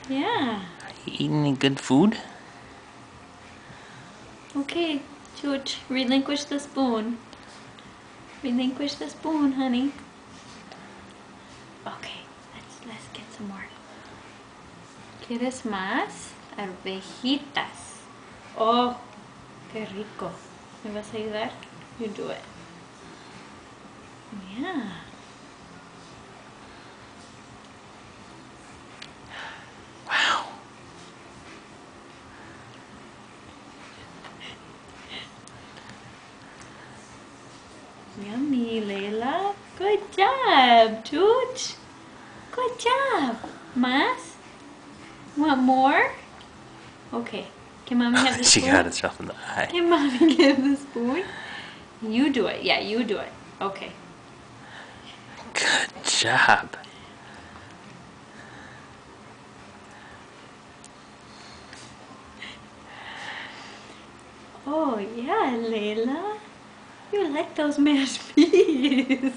Yeah. Are you eating any good food? Okay, Chooch, relinquish the spoon. Relinquish the spoon, honey. Okay, let's get some more. ¿Quieres más? Arvejitas. Oh, qué rico. ¿Me vas a ayudar? You do it. Yeah. Wow. Yummy, Leila. Good job, Chooch. Good job. Más? Want more? Okay. Can mommy have the She spoon? got herself in the eye. Can mommy get the spoon? You do it. Yeah, you do it. Okay. Good job. Oh, yeah, Leila. You like those mashed peas.